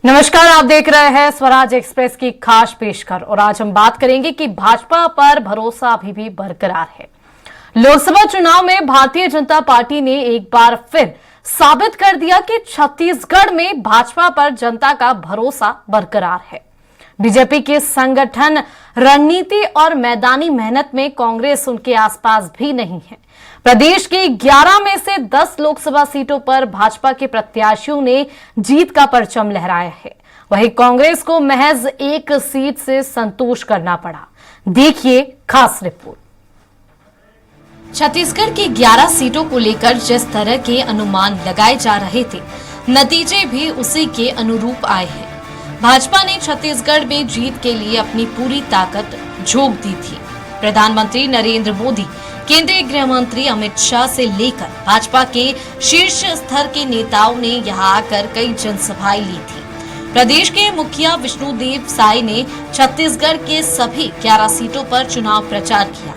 नमस्कार, आप देख रहे हैं स्वराज एक्सप्रेस की खास पेशकश और आज हम बात करेंगे कि भाजपा पर भरोसा अभी भी बरकरार है। लोकसभा चुनाव में भारतीय जनता पार्टी ने एक बार फिर साबित कर दिया कि छत्तीसगढ़ में भाजपा पर जनता का भरोसा बरकरार है। बीजेपी के संगठन, रणनीति और मैदानी मेहनत में कांग्रेस उनके आसपास भी नहीं है। प्रदेश के 11 में से 10 लोकसभा सीटों पर भाजपा के प्रत्याशियों ने जीत का परचम लहराया है। वहीं कांग्रेस को महज एक सीट से संतोष करना पड़ा। देखिए खास रिपोर्ट। छत्तीसगढ़ की 11 सीटों को लेकर जिस तरह के अनुमान लगाए जा रहे थे, नतीजे भी उसी के अनुरूप आए हैं। भाजपा ने छत्तीसगढ़ में जीत के लिए अपनी पूरी ताकत झोंक दी थी। प्रधानमंत्री नरेंद्र मोदी, केंद्रीय गृह मंत्री अमित शाह से लेकर भाजपा के शीर्ष स्तर के नेताओं ने यहां आकर कई जनसभाएं ली थी। प्रदेश के मुखिया विष्णुदेव साय ने छत्तीसगढ़ के सभी 11 सीटों पर चुनाव प्रचार किया।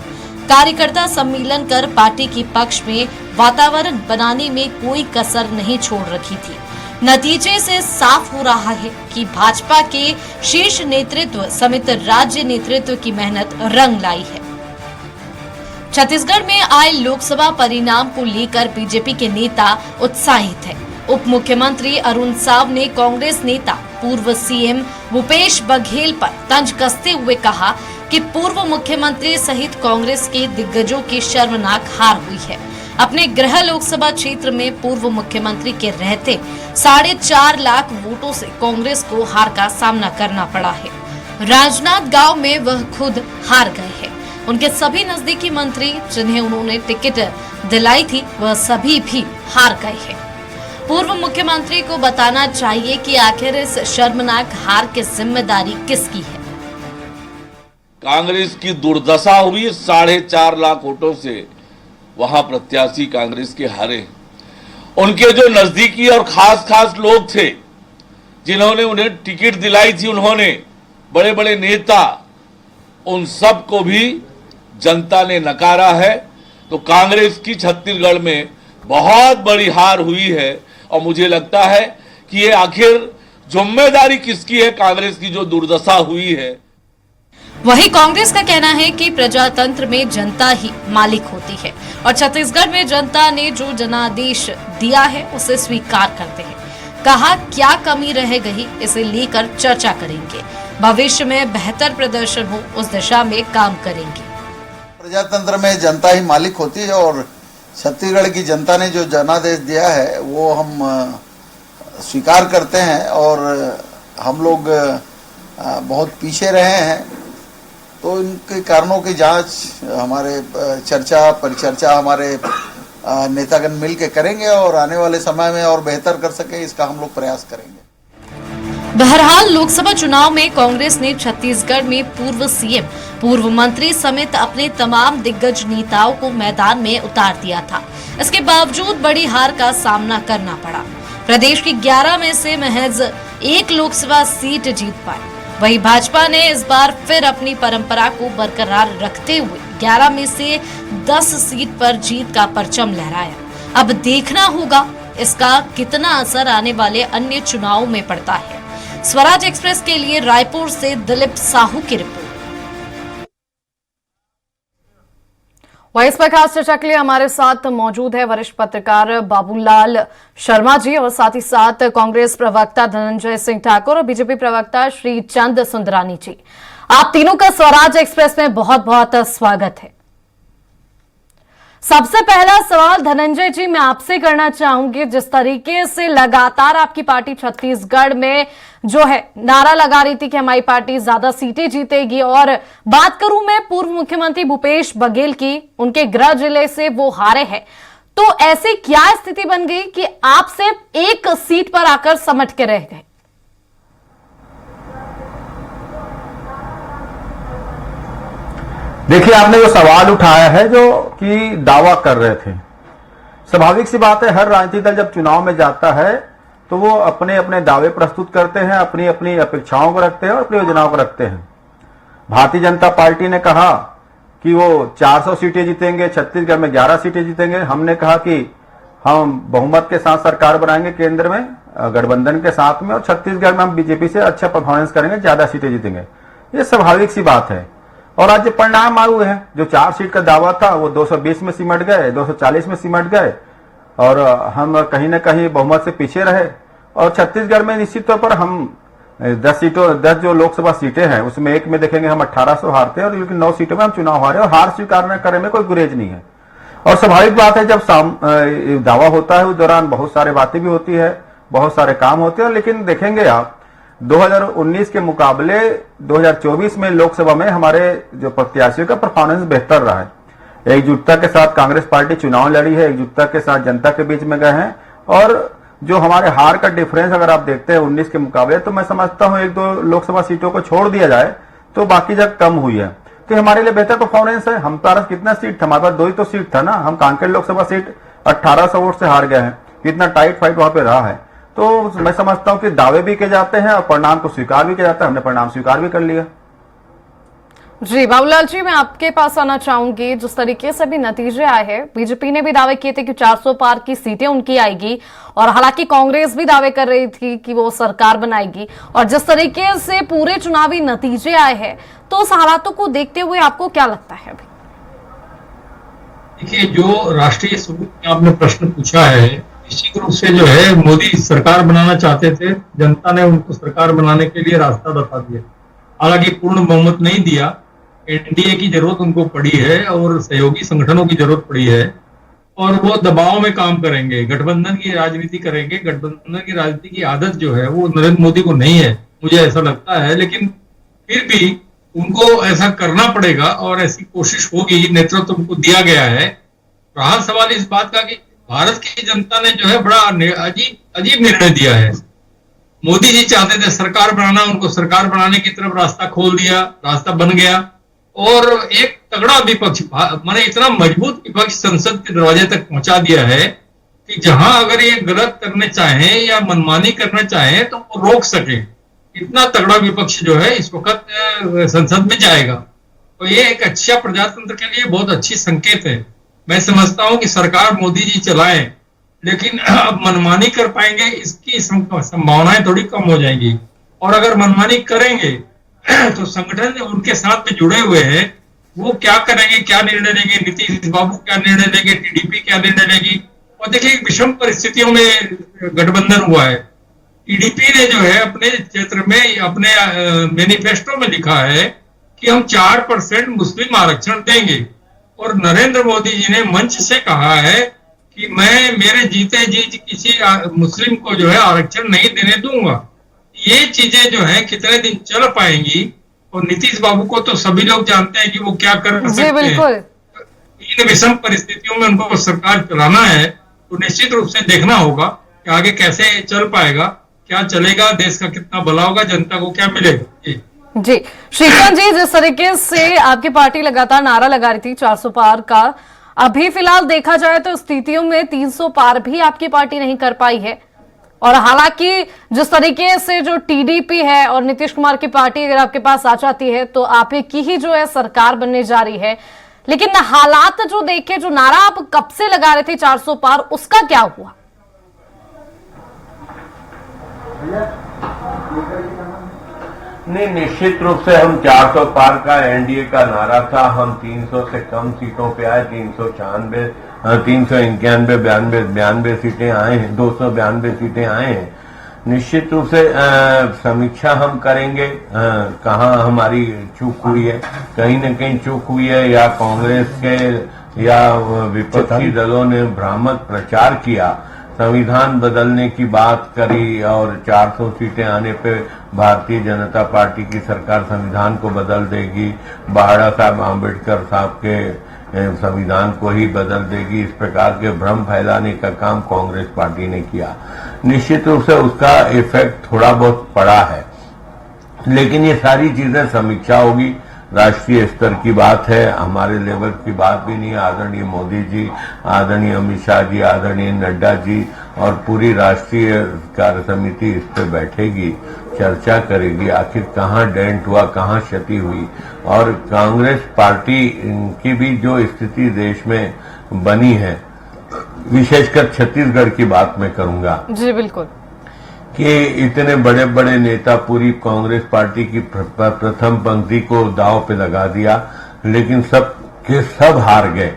कार्यकर्ता सम्मेलन कर पार्टी के पक्ष में वातावरण बनाने में कोई कसर नहीं छोड़ रखी थी। नतीजे से साफ हो रहा है कि भाजपा के शीर्ष नेतृत्व समेत राज्य नेतृत्व की मेहनत रंग लाई है। छत्तीसगढ़ में आए लोकसभा परिणाम को लेकर बीजेपी के नेता उत्साहित हैं। उप मुख्यमंत्री अरुण साव ने कांग्रेस नेता पूर्व सीएम भूपेश बघेल पर तंज कसते हुए कहा कि पूर्व मुख्यमंत्री सहित कांग्रेस के दिग्गजों की शर्मनाक हार हुई है। अपने गृह लोकसभा क्षेत्र में पूर्व मुख्यमंत्री के रहते 4.5 लाख वोटों से कांग्रेस को हार का सामना करना पड़ा है। राजनांदगांव में वह खुद हार गए हैं। उनके सभी नजदीकी मंत्री जिन्हें उन्होंने टिकट दिलाई थी, वह सभी भी हार गए हैं। पूर्व मुख्यमंत्री को बताना चाहिए कि आखिर इस शर्मनाक हार की जिम्मेदारी किसकी है। कांग्रेस की दुर्दशा हुई, 4.5 लाख वोटों से वहां प्रत्याशी कांग्रेस के हारे। उनके जो नजदीकी और खास लोग थे, जिन्होंने उन्हें टिकट दिलाई थी, उन्होंने बड़े बड़े नेता, उन सब को भी जनता ने नकारा है। तो कांग्रेस की छत्तीसगढ़ में बहुत बड़ी हार हुई है और मुझे लगता है कि ये आखिर जिम्मेदारी किसकी है, कांग्रेस की जो दुर्दशा हुई है। वहीं कांग्रेस का कहना है कि प्रजातंत्र में जनता ही मालिक होती है और छत्तीसगढ़ में जनता ने जो जनादेश दिया है उसे स्वीकार करते हैं। कहा क्या कमी रह गई, इसे लेकर चर्चा करेंगे। भविष्य में बेहतर प्रदर्शन हो उस दिशा में काम करेंगे। प्रजातंत्र में जनता ही मालिक होती है और छत्तीसगढ़ की जनता ने जो जनादेश दिया है वो हम स्वीकार करते हैं और हम लोग बहुत पीछे रहे हैं। तो इनके कारणों की जांच हमारे परिचर्चा हमारे नेतागण मिल के करेंगे और आने वाले समय में और बेहतर कर सके, इसका हम लोग प्रयास करेंगे। बहरहाल लोकसभा चुनाव में कांग्रेस ने छत्तीसगढ़ में पूर्व सीएम, पूर्व मंत्री समेत अपने तमाम दिग्गज नेताओं को मैदान में उतार दिया था। इसके बावजूद बड़ी हार का सामना करना पड़ा। प्रदेश की 11 में से महज एक लोकसभा सीट जीत पाई। वहीं भाजपा ने इस बार फिर अपनी परंपरा को बरकरार रखते हुए 11 में से 10 सीट पर जीत का परचम लहराया। अब देखना होगा इसका कितना असर आने वाले अन्य चुनावों में पड़ता है। स्वराज एक्सप्रेस के लिए रायपुर से दिलीप साहू की रिपोर्ट। वहीं इस पर खास चर्चा के लिए हमारे साथ मौजूद है वरिष्ठ पत्रकार बाबूलाल शर्मा जी और साथ ही साथ कांग्रेस प्रवक्ता धनंजय सिंह ठाकुर और बीजेपी प्रवक्ता श्री चंद सुंदरानी जी। आप तीनों का स्वराज एक्सप्रेस में बहुत बहुत स्वागत है। सबसे पहला सवाल धनंजय जी मैं आपसे करना चाहूंगी, जिस तरीके से लगातार आपकी पार्टी छत्तीसगढ़ में जो है नारा लगा रही थी कि हमारी पार्टी ज्यादा सीटें जीतेगी, और बात करूं मैं पूर्व मुख्यमंत्री भूपेश बघेल की, उनके गृह जिले से वो हारे हैं, तो ऐसी क्या स्थिति बन गई कि आप सिर्फ एक सीट पर आकर समट के रह गए? देखिए, आपने जो सवाल उठाया है, जो कि दावा कर रहे थे, स्वाभाविक सी बात है, हर राजनीतिक दल जब चुनाव में जाता है तो वो अपने अपने दावे प्रस्तुत करते हैं, अपनी अपनी अपेक्षाओं को रखते हैं और अपनी योजनाओं को रखते हैं। भारतीय जनता पार्टी ने कहा कि वो 400 सीटें जीतेंगे, छत्तीसगढ़ में 11 सीटें जीतेंगे। हमने कहा कि हम बहुमत के साथ सरकार बनाएंगे केंद्र में गठबंधन के साथ में, और छत्तीसगढ़ में हम बीजेपी से अच्छा परफॉर्मेंस करेंगे, ज्यादा सीटें जीतेंगे। ये स्वाभाविक सी बात है। और आज जो परिणाम आए हुए हैं, जो 4 सीट का दावा था वो 220 में सिमट गए, 240 में सिमट गए, और हम कहीं ना कहीं बहुमत से पीछे रहे। और छत्तीसगढ़ में निश्चित तौर पर हम 10 जो लोकसभा सीटें हैं उसमें एक में देखेंगे हम 1800 हारते हैं, और लेकिन 9 सीटों में हम चुनाव हारे, और हार स्वीकार करने में कोई गुरेज नहीं है। और स्वाभाविक बात है, जब दावा होता है उस दौरान बहुत सारे बातें भी होती है, बहुत सारे काम होते हैं। लेकिन देखेंगे आप 2019 के मुकाबले 2024 में लोकसभा में हमारे जो प्रत्याशियों का परफॉर्मेंस बेहतर रहा है। एकजुटता के साथ कांग्रेस पार्टी चुनाव लड़ी है, एकजुटता के साथ जनता के बीच में गए हैं, और जो हमारे हार का डिफरेंस अगर आप देखते हैं 19 के मुकाबले, तो मैं समझता हूं 1-2 लोकसभा सीटों को छोड़ दिया जाए तो बाकी जगह कम हुई है, तो हमारे लिए बेहतर परफॉर्मेंस है। हम पास कितना सीट था, हमारे पास 2 ही तो सीट था ना। हम कांकेर लोकसभा सीट 1800 वोट से हार गए हैं, कितना टाइट फाइट वहां पे रहा है। तो मैं समझता हूं कि दावे भी किए जाते हैं और परिणाम को स्वीकार भी किया जाता है। हमने परिणाम स्वीकार भी कर लिया। जी बाबूलाल जी, मैं आपके पास आना चाहूंगी। जिस तरीके से भी नतीजे आए हैं, बीजेपी ने भी दावे किए थे कि 400 पार की सीटें उनकी आएगी, और हालांकि कांग्रेस भी दावे कर रही थी कि वो सरकार बनाएगी। और जिस तरीके से पूरे चुनावी नतीजे आए हैं, तो उस हालातों को देखते हुए आपको क्या लगता है? अभी देखिए, जो राष्ट्रीय स्वरूप में आपने प्रश्न पूछा है, निश्चित रूप से जो है मोदी सरकार बनाना चाहते थे, जनता ने उनको सरकार बनाने के लिए रास्ता बता दिया। हालांकि पूर्ण बहुमत नहीं दिया, एनडीए की जरूरत उनको पड़ी है और सहयोगी संगठनों की जरूरत पड़ी है, और वो दबाव में काम करेंगे, गठबंधन की राजनीति करेंगे। गठबंधन की राजनीति की आदत जो है वो नरेंद्र मोदी को नहीं है, मुझे ऐसा लगता है। लेकिन फिर भी उनको ऐसा करना पड़ेगा और ऐसी कोशिश होगी, नेतृत्व उनको दिया गया है। रहा सवाल इस बात का कि भारत की जनता ने जो है बड़ा अजीब निर्णय दिया है। मोदी जी चाहते थे सरकार बनाना, उनको सरकार बनाने की तरफ रास्ता खोल दिया, रास्ता बन गया, और एक तगड़ा विपक्ष, माने इतना मजबूत विपक्ष संसद के दरवाजे तक पहुंचा दिया है कि जहां अगर ये गलत करने चाहें या मनमानी करना चाहें तो वो रोक सके। इतना तगड़ा विपक्ष जो है इस वक्त संसद में जाएगा, तो ये एक अच्छा प्रजातंत्र के लिए बहुत अच्छी संकेत है। मैं समझता हूं कि सरकार मोदी जी चलाएं, लेकिन अब मनमानी कर पाएंगे इसकी संभावनाएं थोड़ी कम हो जाएंगी। और अगर मनमानी करेंगे तो संगठन उनके साथ में जुड़े हुए हैं, वो क्या करेंगे, क्या निर्णय लेंगे, नीतीश बाबू क्या निर्णय लेंगे, टीडीपी क्या निर्णय लेगी। और देखिए, विषम परिस्थितियों में गठबंधन हुआ है। टीडीपी ने जो है अपने क्षेत्र में अपने मैनिफेस्टो में लिखा है कि हम 4% मुस्लिम आरक्षण देंगे, और नरेंद्र मोदी जी ने मंच से कहा है कि मैं मेरे जीते जी किसी मुस्लिम को जो है आरक्षण नहीं देने दूंगा। ये चीजें जो है कितने दिन चल पाएंगी, और नीतीश बाबू को तो सभी लोग जानते हैं कि वो क्या कर सकते हैं। इन विषम परिस्थितियों में उनको सरकार चलाना है, तो निश्चित रूप से देखना होगा कि आगे कैसे चल पाएगा, क्या चलेगा, देश का कितना भला होगा, जनता को क्या मिलेगा। जी श्रीकांत जी, जिस तरीके से आपकी पार्टी लगातार नारा लगा रही थी 400 पार का, अभी फिलहाल देखा जाए तो स्थितियों में 300 पार भी आपकी पार्टी नहीं कर पाई है। और हालांकि जिस तरीके से जो टीडीपी है और नीतीश कुमार की पार्टी अगर आपके पास आ जाती है तो आप की ही जो है सरकार बनने जा रही है, लेकिन हालात जो देखे, जो नारा आप कब से लगा रहे थे 400 पार, उसका क्या हुआ? नहीं, निश्चित रूप से हम 400 पार का एनडीए का नारा था। हम 300 से कम सीटों पे आए, 391 सीटें आए हैं, 292 सीटें आए हैं। निश्चित रूप से समीक्षा हम करेंगे कहाँ हमारी चूक हुई है। कहीं न कहीं चूक हुई है, या कांग्रेस के या विपक्षी दलों ने भ्रामक प्रचार किया, संविधान बदलने की बात करी, और 400 सीटें आने पे भारतीय जनता पार्टी की सरकार संविधान को बदल देगी, बाड़ा साहब आम्बेडकर साहब के संविधान को ही बदल देगी। इस प्रकार के भ्रम फैलाने का काम कांग्रेस पार्टी ने किया। निश्चित रूप से उसका इफेक्ट थोड़ा बहुत पड़ा है, लेकिन ये सारी चीजें समीक्षा होगी। राष्ट्रीय स्तर की बात है, हमारे लेवल की बात भी नहीं है। आदरणीय मोदी जी, आदरणीय अमित शाह जी, आदरणीय नड्डा जी और पूरी राष्ट्रीय कार्य समिति इस पे बैठेगी, चर्चा करेगी, आखिर कहाँ डेंट हुआ, कहाँ क्षति हुई। और कांग्रेस पार्टी की भी जो स्थिति देश में बनी है, विशेषकर छत्तीसगढ़ की बात मैं करूंगा जी बिल्कुल, कि इतने बड़े बड़े नेता पूरी कांग्रेस पार्टी की प्रथम पंक्ति को दांव पे लगा दिया, लेकिन सब के सब हार गए।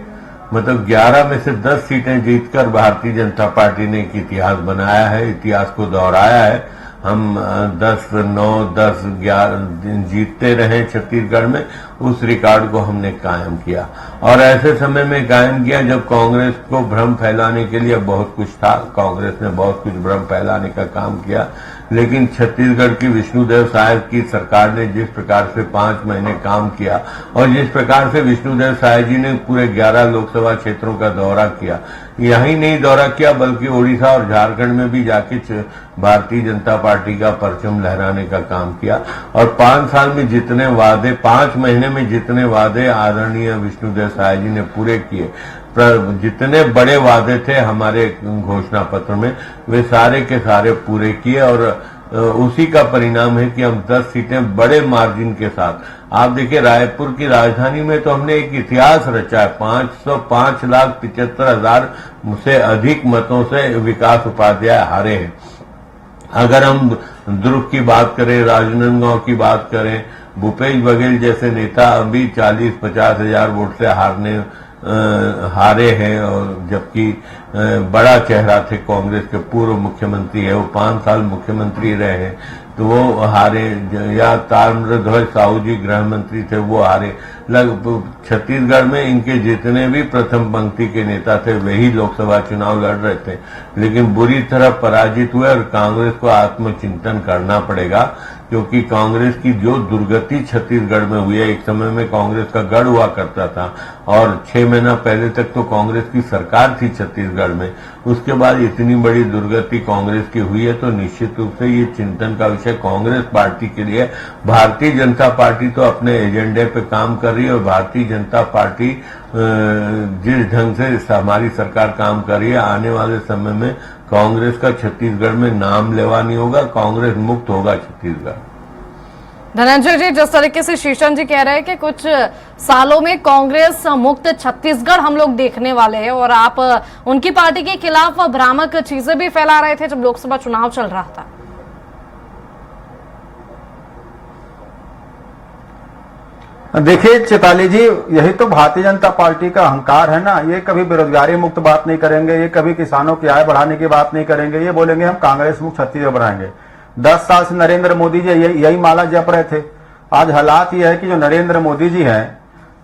मतलब 11 में से 10 सीटें जीतकर भारतीय जनता पार्टी ने एक इतिहास बनाया है, इतिहास को दोहराया है। हम 10, 9, 10, 11 जीतते रहे छत्तीसगढ़ में, उस रिकॉर्ड को हमने कायम किया। और ऐसे समय में कायम किया जब कांग्रेस को भ्रम फैलाने के लिए बहुत कुछ था, कांग्रेस ने बहुत कुछ भ्रम फैलाने का काम किया, लेकिन छत्तीसगढ़ की विष्णुदेव साय की सरकार ने जिस प्रकार से 5 महीने काम किया और जिस प्रकार से विष्णुदेव साय जी ने पूरे 11 लोकसभा क्षेत्रों का दौरा किया, यही नहीं दौरा किया बल्कि ओडिशा और झारखंड में भी जाके भारतीय जनता पार्टी का परचम लहराने का काम किया। और 5 साल में जितने वादे, 5 महीने में जितने वादे आदरणीय विष्णुदेव साय जी ने पूरे किए, जितने बड़े वादे थे हमारे घोषणा पत्र में, वे सारे के सारे पूरे किए। और उसी का परिणाम है कि हम 10 सीटें बड़े मार्जिन के साथ, आप देखिए रायपुर की राजधानी में तो हमने एक इतिहास रचा है। 5,75,70,000 से अधिक मतों से विकास उपाध्याय हारे हैं। अगर हम दुर्ग की बात करें, राजनांदगांव की बात करें, भूपेश बघेल जैसे नेता अभी 40-50 हजार वोट से हारे हैं, और जबकि बड़ा चेहरा थे कांग्रेस के पूर्व मुख्यमंत्री है, वो 5 साल मुख्यमंत्री रहे हैं, तो वो हारे। या ताम्रध्वज साहू जी गृह मंत्री थे, वो हारे। छत्तीसगढ़ में इनके जितने भी प्रथम पंक्ति के नेता थे वही लोकसभा चुनाव लड़ रहे थे, लेकिन बुरी तरह पराजित हुए। और कांग्रेस को आत्मचिंतन करना पड़ेगा, क्योंकि कांग्रेस की जो दुर्गति छत्तीसगढ़ में हुई है, एक समय में कांग्रेस का गढ़ हुआ करता था और 6 महीना पहले तक तो कांग्रेस की सरकार थी छत्तीसगढ़ में, उसके बाद इतनी बड़ी दुर्गति कांग्रेस की हुई है, तो निश्चित रूप से ये चिंतन का विषय कांग्रेस पार्टी के लिए। भारतीय जनता पार्टी तो अपने एजेंडे पे काम कर रही है, और भारतीय जनता पार्टी जिस ढंग से हमारी सरकार काम कर रही है, आने वाले समय में कांग्रेस का छत्तीसगढ़ में नाम लेवा नहीं होगा, कांग्रेस मुक्त होगा छत्तीसगढ़। धनंजय जी, जिस तरीके से शीशन जी कह रहे हैं कि कुछ सालों में कांग्रेस मुक्त छत्तीसगढ़ हम लोग देखने वाले हैं, और आप उनकी पार्टी के खिलाफ भ्रामक चीजें भी फैला रहे थे जब लोकसभा चुनाव चल रहा था। देखिए चैताली जी, यही तो भारतीय जनता पार्टी का अहंकार है ना। ये कभी बेरोजगारी मुक्त बात नहीं करेंगे, ये कभी किसानों की आय बढ़ाने की बात नहीं करेंगे, ये बोलेंगे हम कांग्रेस मुक्त छत्तीसगढ़ बनाएंगे। 10 साल से नरेंद्र मोदी जी यही माला जप रहे थे। आज हालात ये है कि जो नरेंद्र मोदी जी हैं,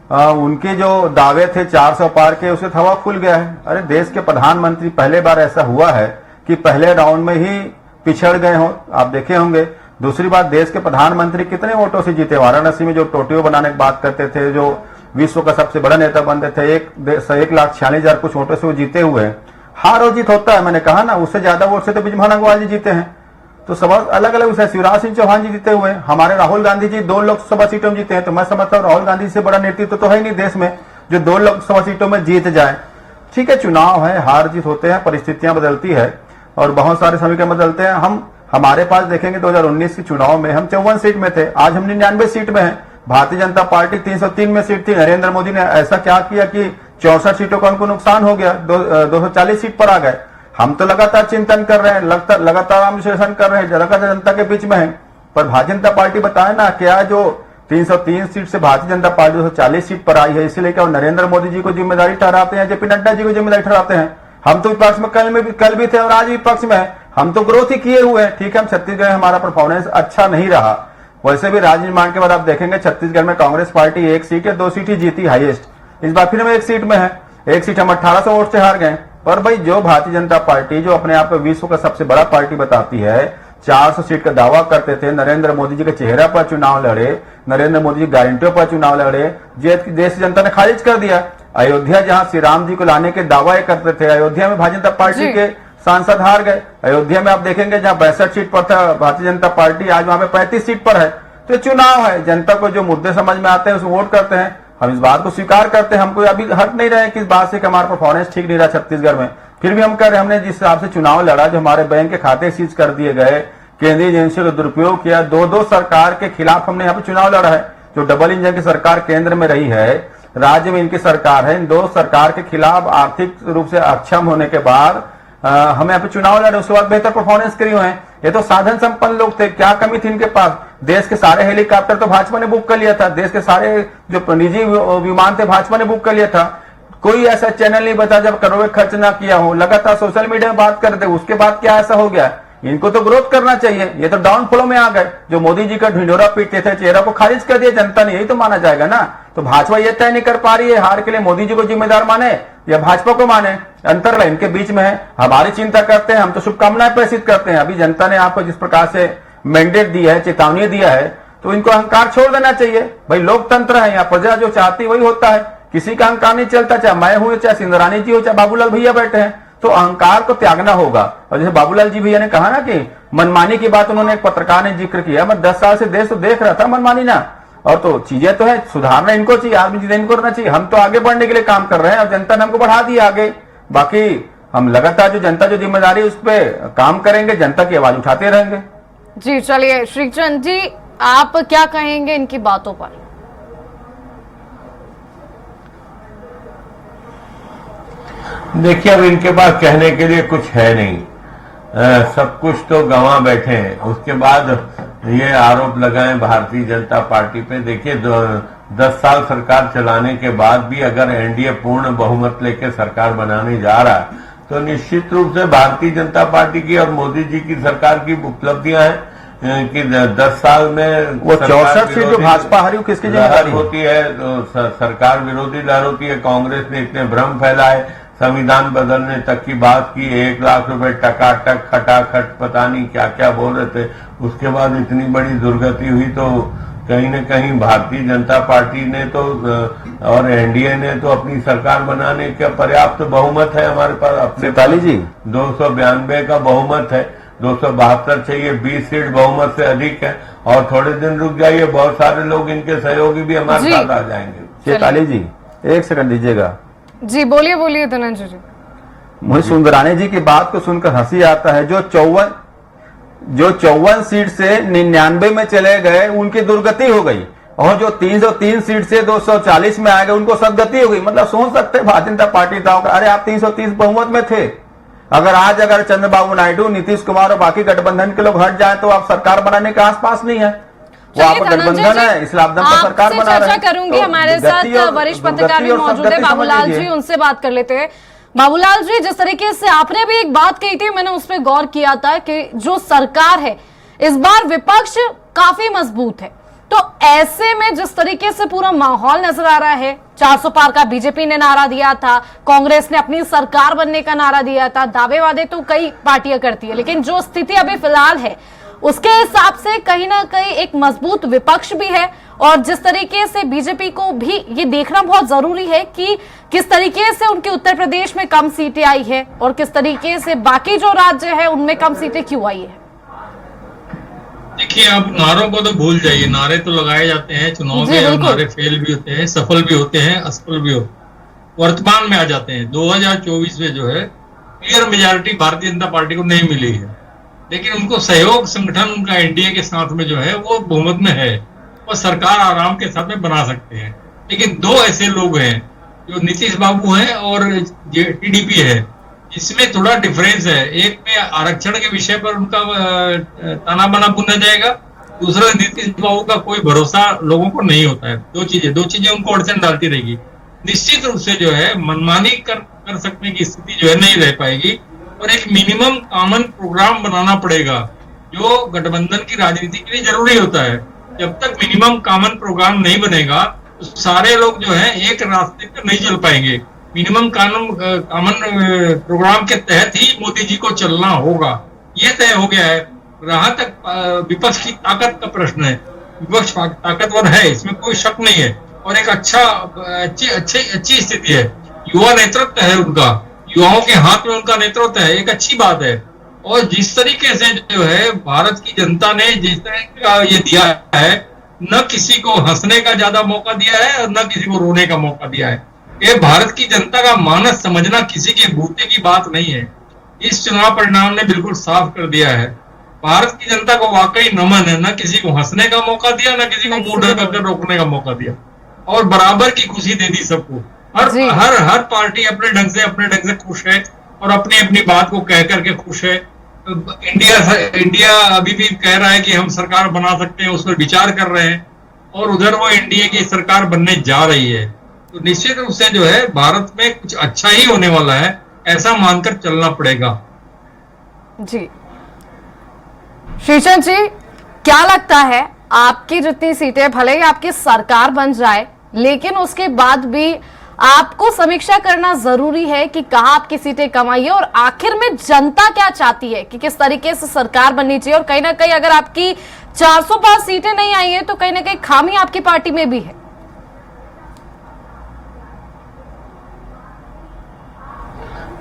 उनके जो दावे थे 400 पार के, उसे हवा खुल गया है। अरे देश के प्रधानमंत्री पहले बार ऐसा हुआ है कि पहले राउंड में ही पिछड़ गए हो, आप देखे होंगे। दूसरी बात, देश के प्रधानमंत्री कितने वोटों से जीते। वाराणसी में जो टोटियो बनाने की बात करते थे, जो विश्व का सबसे बड़ा नेता बनते थे, 1,46,000 कुछ वोटों से वो जीते हुए हैं। हार और जीत होता है, मैंने कहा ना, उससे ज्यादा वोट से तो बृजमोहन अग्रवाल जी जीते हैं। तो सब अलग अलग विषय, शिवराज सिंह चौहान जी जीते हुए हैं, हमारे राहुल गांधी जी 2 लोकसभा सीटों में जीते हैं। तो मैं समझता हूँ राहुल गांधी से बड़ा नेतृत्व तो है नहीं देश में जो 2 लोकसभा सीटों में जीत जाए। ठीक है, चुनाव है, हार जीत होते हैं, परिस्थितियां बदलती है और बहुत सारे समीकरण बदलते हैं। हमारे पास देखेंगे 2019 के चुनाव में हम 54 सीट में थे, आज हम 99 सीट में हैं। भारतीय जनता पार्टी 303 में सीट थी। नरेंद्र मोदी ने ऐसा क्या किया कि 64 सीटों का उनको नुकसान हो गया, 240 सीट पर आ गए। हम तो लगातार चिंतन कर रहे हैं, लगातार विश्लेषण कर रहे हैं, लगातार जनता के बीच में है। पर भारतीय जनता पार्टी बताए ना, क्या जो 303 सीट से भारतीय जनता पार्टी 240 सीट पर आई है, इसीलिए क्या नरेंद्र मोदी जी को जिम्मेदारी ठहराते हैं, जेपी नड्डा जी को जिम्मेदारी ठहराते हैं। हम तो विपक्ष में कल भी थे और आज विपक्ष में है, हम तो ग्रोथ ही किए हुए हैं। ठीक है, हम छत्तीसगढ़ में हमारा परफॉर्मेंस अच्छा नहीं रहा। वैसे भी राज्य निर्माण के बाद आप देखेंगे छत्तीसगढ़ में कांग्रेस पार्टी 1 सीट या 2 सीट ही जीती हाईएस्ट। इस बार फिर हम 1 सीट में है, 1 सीट हम 1800 वोट से हार गए। पर भाई जो भारतीय जनता पार्टी जो अपने आप को विश्व का सबसे बड़ा पार्टी बताती है, 400 सीट का दावा करते थे, नरेंद्र मोदी जी के चेहरा पर चुनाव लड़े, नरेंद्र मोदी जी गारंटियों पर चुनाव लड़े, देश की जनता ने खारिज कर दिया। अयोध्या जहां श्री राम जी को लाने के दावा करते थे, अयोध्या में भारतीय जनता पार्टी के सांसद हार गए। अयोध्या में आप देखेंगे जहां 62 सीट पर था भारतीय जनता पार्टी, आज वहां पे 35 सीट पर है। तो चुनाव है, जनता को जो मुद्दे समझ में आते हैं उसको वोट करते हैं। हम इस बात को स्वीकार करते हैं, हमको अभी हट नहीं रहे कि इस बात से कि हमारा परफॉर्मेंस ठीक नहीं रहा छत्तीसगढ़ में। फिर भी हम कह रहे, हमने जिस हिसाब से चुनाव लड़ा, जो हमारे बैंक के खाते सीज कर दिए गए, केंद्रीय एजेंसियों का दुरुपयोग किया, 2 सरकार के खिलाफ हमने यहाँ पे चुनाव लड़ा है। जो डबल इंजन की सरकार केंद्र में रही है, राज्य में इनकी सरकार है, इन 2 सरकार के खिलाफ आर्थिक रूप से अक्षम होने के बाद हम यहाँ पे चुनाव लड़े, उसके बाद बेहतर परफॉर्मेंस करी हुए हैं। ये तो साधन संपन्न लोग थे, क्या कमी थी इनके पास? देश के सारे हेलीकॉप्टर तो भाजपा ने बुक कर लिया था, देश के सारे जो निजी विमान थे भाजपा ने बुक कर लिया था। कोई ऐसा चैनल नहीं बता जब करोड़ों खर्च ना किया हो, लगातार सोशल मीडिया में बात करते, उसके बाद क्या ऐसा हो गया? इनको तो ग्रोथ करना चाहिए, ये तो डाउन फ्लो में आ गए। जो मोदी जी का ढिंडोरा पीटते थे, चेहरा को खारिज कर दिया जनता ने, यही तो माना जाएगा ना। तो भाजपा ये तय नहीं कर पा रही है हार के लिए मोदी जी को जिम्मेदार माने या भाजपा को माने, अंतर इनके बीच में है। हमारी चिंता करते हैं, हम तो शुभकामनाएं प्रेषित करते हैं। अभी जनता ने आपको जिस प्रकार से मैंडेट दिया है, चेतावनी दिया है, तो इनको अहंकार छोड़ देना चाहिए। भाई लोकतंत्र है, यहाँ प्रजा जो चाहती वही होता है, किसी का अहंकार नहीं चलता, चाहे मैं हूं, चाहे सिंधरानी जी हो, चाहे बाबूलाल भैया बैठे हैं। तो अहंकार को त्यागना होगा। और जैसे बाबूलाल जी भैया ने कहा ना कि मनमानी की बात उन्होंने एक पत्रकार ने जिक्र किया, मैं 10 साल से देश तो देख रहा था मनमानी ना, और तो चीजें तो है, सुधारना इनको चाहिए, आदमी चीजें इनको करना चाहिए। हम तो आगे बढ़ने के लिए काम कर रहे हैं और जनता ने हमको बढ़ा दिया आगे। बाकी हम लगातार जो जनता जो जिम्मेदारी उस पर काम करेंगे, जनता की आवाज उठाते रहेंगे। जी चलिए श्रीचंद जी, आप क्या कहेंगे इनकी बातों पर? देखिए, अब इनके पास कहने के लिए कुछ है नहीं, सब कुछ तो गंवा बैठे हैं। उसके बाद ये आरोप लगाएं भारतीय जनता पार्टी पे। देखिए 10 साल सरकार चलाने के बाद भी अगर एनडीए पूर्ण बहुमत लेके सरकार बनाने जा रहा है, तो निश्चित रूप से भारतीय जनता पार्टी की और मोदी जी की सरकार की उपलब्धियां हैं कि 10 साल में वो 64 सीट जो भाजपा हारी, किसकी जिम्मेदारी होती है? तो सरकार विरोधी लहर होती है। कांग्रेस ने इतने भ्रम फैलाए, संविधान बदलने तक की बात की, 1 लाख रुपए टकाटक खटाखट पता नहीं क्या क्या बोल रहे थे। उसके बाद इतनी बड़ी दुर्गति हुई, तो कहीं न कहीं भारतीय जनता पार्टी ने तो और एनडीए ने तो अपनी सरकार बनाने का पर्याप्त बहुमत है हमारे पास। अपने 292 का बहुमत है, 272 चाहिए, 20 सीट बहुमत से अधिक है। और थोड़े दिन रुक जाइए, बहुत सारे लोग इनके सहयोगी भी हमारे साथ आ जाएंगे। चेताली जी 1 सेकंड दीजिएगा। जी बोलिए बोलिए धनंजय जी। मुझे सुंदरानी जी की बात को सुनकर हंसी आता है। जो 54 सीट से 99 में चले गए उनकी दुर्गति हो गई, और जो 303 सीट से 240 में आ गए उनको सदगति हो गई। मतलब सोच सकते हैं भारतीय जनता पार्टी का, अरे आप 330 बहुमत में थे। अगर चंद्रबाबू नायडू, नीतीश कुमार और बाकी गठबंधन के लोग हट जाए तो आप सरकार बनाने के आसपास नहीं है। वो आप गठबंधन है, इस लाभदन पर सरकार बना रहे हैं। चर्चा करूंगी, हमारे साथ वरिष्ठ पत्रकार भी मौजूद है बाबूलाल जी, उनसे बात कर लेते हैं। बाबूलाल जी, जिस तरीके से आपने भी एक बात कही थी, मैंने उस पर गौर किया था कि जो सरकार है इस बार विपक्ष काफी मजबूत है। तो ऐसे में जिस तरीके से पूरा माहौल नजर आ रहा है, 400 पार का बीजेपी ने नारा दिया था, कांग्रेस ने अपनी सरकार बनने का नारा दिया था, दावे वादे तो कई पार्टियां करती है, लेकिन जो स्थिति अभी फिलहाल है उसके हिसाब से कहीं ना कहीं एक मजबूत विपक्ष भी है। और जिस तरीके से बीजेपी को भी ये देखना बहुत जरूरी है कि किस तरीके से उनके उत्तर प्रदेश में कम सीटें आई है और किस तरीके से बाकी जो राज्य है उनमें कम सीटें क्यों आई है। देखिए, आप नारों को तो भूल जाइए, नारे तो लगाए जाते हैं चुनाव में, और नारे फेल भी होते हैं, सफल भी होते हैं, असफल भी होते हैं। वर्तमान में आ जाते हैं 2024 में जो है clear majority Bharatiya Janata party को नहीं मिली है, लेकिन उनको सहयोग संगठन उनका एनडीए के साथ में जो है वो बहुमत में है और सरकार आराम के साथ में बना सकते हैं। लेकिन 2 ऐसे लोग हैं जो नीतीश बाबू हैं और टीडीपी है, इसमें थोड़ा डिफरेंस है। एक में आरक्षण के विषय पर उनका ताना बाना बुना जाएगा, दूसरा नीतीश बाबू का कोई भरोसा लोगों को नहीं होता है। दो चीजें उनको अड़चन डालती रहेगी। निश्चित रूप से जो है मनमानी कर सकने की स्थिति जो है नहीं रह पाएगी, और एक मिनिमम कॉमन प्रोग्राम बनाना पड़ेगा जो गठबंधन की राजनीति के लिए जरूरी होता है। जब तक मिनिमम कॉमन प्रोग्राम नहीं बनेगा तो सारे लोग जो है एक रास्ते पर नहीं चल पाएंगे। मिनिमम कॉमन प्रोग्राम के तहत ही मोदी जी को चलना होगा, ये तय हो गया है। रहा तक विपक्ष की ताकत का प्रश्न है, विपक्ष ताकतवर है, इसमें कोई शक नहीं है, और एक अच्छी स्थिति है। युवा नेतृत्व है उनका, युवाओं के हाथ में उनका नेतृत्व है, एक अच्छी बात है। और जिस तरीके से जो है भारत की जनता ने जिस तरह का ये दिया है, न किसी को हंसने का ज्यादा मौका दिया है और न किसी को रोने का मौका दिया है। ये भारत की जनता का मानस समझना किसी के बूते की बात नहीं है। इस चुनाव परिणाम ने बिल्कुल साफ कर दिया है, भारत की जनता को वाकई नमन है। न किसी को हंसने का मौका दिया, न किसी को मुंह ढककर रोकने का मौका दिया, और बराबर की खुशी दे दी सबको। हर पार्टी अपने ढंग से खुश है, और अपनी अपनी बात को कह करके खुश है। इंडिया अभी भी कह रहा है कि हम सरकार बना सकते हैं, उस पर विचार कर रहे हैं, और उधर वो एनडीए की सरकार बनने जा रही है। तो निश्चित रूप से जो है भारत में कुछ अच्छा ही होने वाला है, ऐसा मानकर चलना पड़ेगा। जी श्रीचंद जी, क्या लगता है आपकी जितनी सीटें, भले ही आपकी सरकार बन जाए, लेकिन उसके बाद भी आपको समीक्षा करना जरूरी है कि कहां आपकी सीटें कम आई है और आखिर में जनता क्या चाहती है कि किस तरीके से सरकार बननी चाहिए। और कहीं ना कहीं अगर आपकी 400 पार सीटें नहीं आई है तो कहीं ना कहीं खामी आपकी पार्टी में भी है।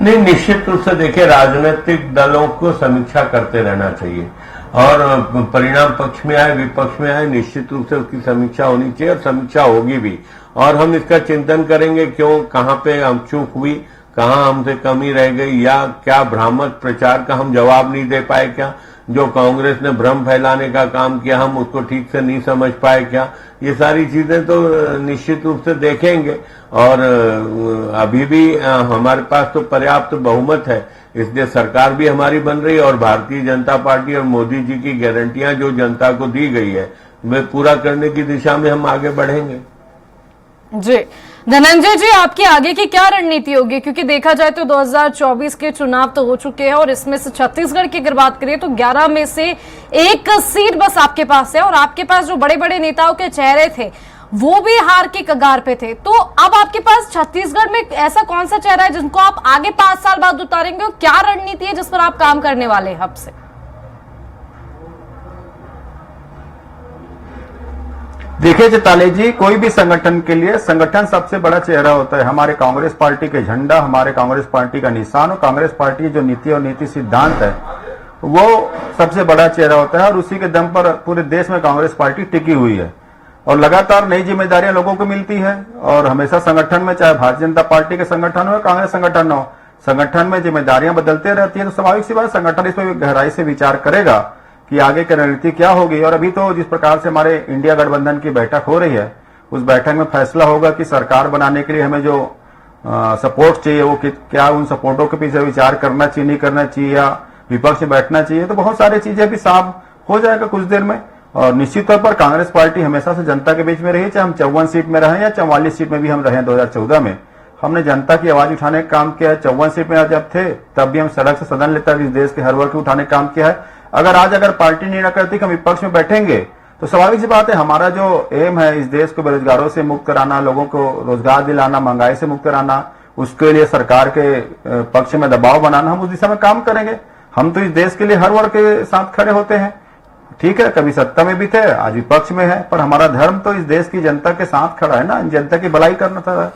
नहीं, निश्चित रूप से देखिए, राजनीतिक दलों को समीक्षा करते रहना चाहिए और परिणाम पक्ष में आए विपक्ष में आए, निश्चित रूप से उसकी समीक्षा होनी चाहिए और समीक्षा होगी भी। और हम इसका चिंतन करेंगे क्यों, कहां पे हम चूक हुई, कहां हमसे कमी रह गई, या क्या भ्रामक प्रचार का हम जवाब नहीं दे पाए, क्या जो कांग्रेस ने भ्रम फैलाने का काम किया हम उसको ठीक से नहीं समझ पाए क्या। ये सारी चीजें तो निश्चित रूप से देखेंगे। और अभी भी हमारे पास तो पर्याप्त बहुमत है, इसलिए सरकार भी हमारी बन रही है और भारतीय जनता पार्टी और मोदी जी की गारंटियां जो जनता को दी गई है वे पूरा करने की दिशा में हम आगे बढ़ेंगे। जी धनंजय जी, आपकी आगे की क्या रणनीति होगी, क्योंकि देखा जाए तो 2024 के चुनाव तो हो चुके हैं और इसमें से छत्तीसगढ़ की अगर बात करें तो 11 में से एक सीट बस आपके पास है और आपके पास जो बड़े बड़े नेताओं के चेहरे थे वो भी हार के कगार पे थे। तो अब आपके पास छत्तीसगढ़ में ऐसा कौन सा चेहरा है जिनको आप आगे 5 साल बाद उतारेंगे और क्या रणनीति है जिस पर आप काम करने वाले हैं अब से? देखिए चिताली जी, कोई भी संगठन के लिए संगठन सबसे बड़ा चेहरा होता है। हमारे कांग्रेस पार्टी के झंडा, हमारे कांग्रेस पार्टी का निशान और कांग्रेस पार्टी की जो नीति और नीति सिद्धांत है वो सबसे बड़ा चेहरा होता है और उसी के दम पर पूरे देश में कांग्रेस पार्टी टिकी हुई है और लगातार नई जिम्मेदारियां लोगों को मिलती है। और हमेशा संगठन में, चाहे भारतीय जनता पार्टी के संगठन हो, कांग्रेस संगठन हो, संगठन में जिम्मेदारियां बदलते रहती है। तो स्वाभाविक सी बात, संगठन इस पर गहराई से विचार करेगा कि आगे की रणनीति क्या होगी। और अभी तो जिस प्रकार से हमारे इंडिया गठबंधन की बैठक हो रही है, उस बैठक में फैसला होगा कि सरकार बनाने के लिए हमें जो सपोर्ट चाहिए वो क्या, उन सपोर्टों के पीछे विचार करना चाहिए, नहीं करना चाहिए, या विपक्ष में बैठना चाहिए। तो बहुत सारी चीजें भी साफ हो जाएगा कुछ देर में। और निश्चित तौर पर कांग्रेस पार्टी हमेशा से जनता के बीच में रही, चाहे हम 54 सीट में रहे या 44 सीट में भी हम रहे। 2014 में हमने जनता की आवाज उठाने का काम किया है। 54 सीट में जब थे तब भी हम सड़क से सदन लेता इस देश के हर वर्ग को उठाने का काम किया है। अगर पार्टी निर्णय करती कि हम विपक्ष में बैठेंगे तो स्वाभाविक सी बात है, हमारा जो एम है इस देश को बेरोजगारों से मुक्त कराना, लोगों को रोजगार दिलाना, महंगाई से मुक्त कराना, उसके लिए सरकार के पक्ष में दबाव बनाना, हम उस दिशा में काम करेंगे। हम तो इस देश के लिए हर वर्ग के साथ खड़े होते हैं। ठीक है, कभी सत्ता में भी थे, आज विपक्ष में है, पर हमारा धर्म तो इस देश की जनता के साथ खड़ा है ना, जनता की भलाई करना था।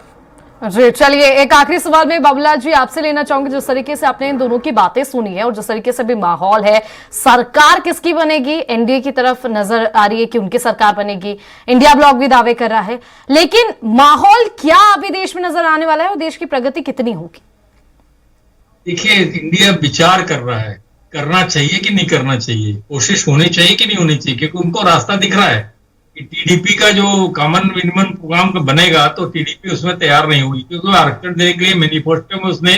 जी चलिए, एक आखिरी सवाल में बाबूलाल जी आपसे लेना चाहूंगी। जिस तरीके से आपने इन दोनों की बातें सुनी है और जिस तरीके से भी माहौल है, सरकार किसकी बनेगी, एनडीए की तरफ नजर आ रही है कि उनकी सरकार बनेगी, इंडिया ब्लॉक भी दावे कर रहा है, लेकिन माहौल क्या अभी देश में नजर आने वाला है और देश की प्रगति कितनी होगी? देखिए, इंडिया विचार कर रहा है, करना चाहिए कि नहीं करना चाहिए, कोशिश होनी चाहिए कि नहीं होनी चाहिए, क्योंकि उनको रास्ता दिख रहा है कि टीडीपी का जो कॉमन मिनिमम प्रोग्राम बनेगा तो टीडीपी उसमें तैयार नहीं हुई, क्योंकि आरक्षण देने के लिए मैनिफेस्टो में उसने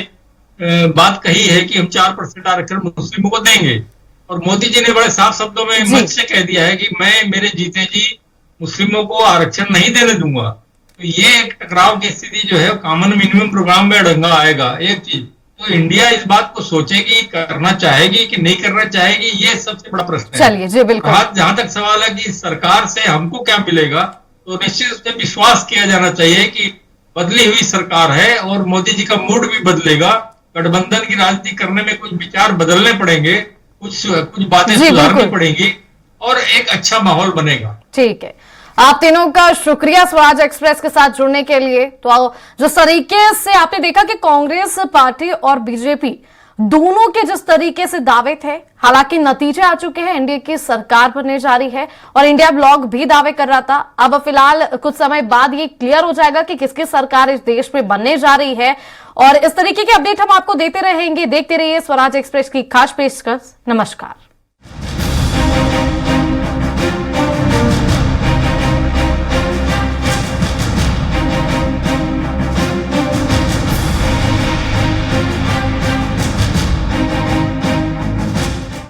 बात कही है कि हम 4% आरक्षण मुस्लिमों को देंगे। और मोदी जी ने बड़े साफ शब्दों में मंच से कह दिया है कि मैं मेरे जीते जी मुस्लिमों को आरक्षण नहीं देने दूंगा। तो ये एक टकराव की स्थिति जो है कॉमन मिनिमम प्रोग्राम में अड़ंगा आएगा। एक चीज तो इंडिया इस बात को सोचेगी, करना चाहेगी कि नहीं करना चाहेगी, ये सबसे बड़ा प्रश्न है। चलिए जी बिल्कुल। जहां तक सवाल है कि सरकार से हमको क्या मिलेगा, तो निश्चित रूप से विश्वास किया जाना चाहिए कि बदली हुई सरकार है और मोदी जी का मूड भी बदलेगा। गठबंधन की राजनीति करने में कुछ विचार बदलने पड़ेंगे, कुछ बातें सुधारनी पड़ेंगी और एक अच्छा माहौल बनेगा। ठीक है, आप तीनों का शुक्रिया स्वराज एक्सप्रेस के साथ जुड़ने के लिए। तो जिस तरीके से आपने देखा कि कांग्रेस पार्टी और बीजेपी दोनों के जिस तरीके से दावे थे, हालांकि नतीजे आ चुके हैं, एनडीए की सरकार बनने जा रही है और इंडिया ब्लॉक भी दावे कर रहा था। अब फिलहाल कुछ समय बाद ये क्लियर हो जाएगा कि किसकी सरकार इस देश में बनने जा रही है और इस तरीके के अपडेट हम आपको देते रहेंगे। देखते रहिए स्वराज एक्सप्रेस की खास पेशकश। नमस्कार।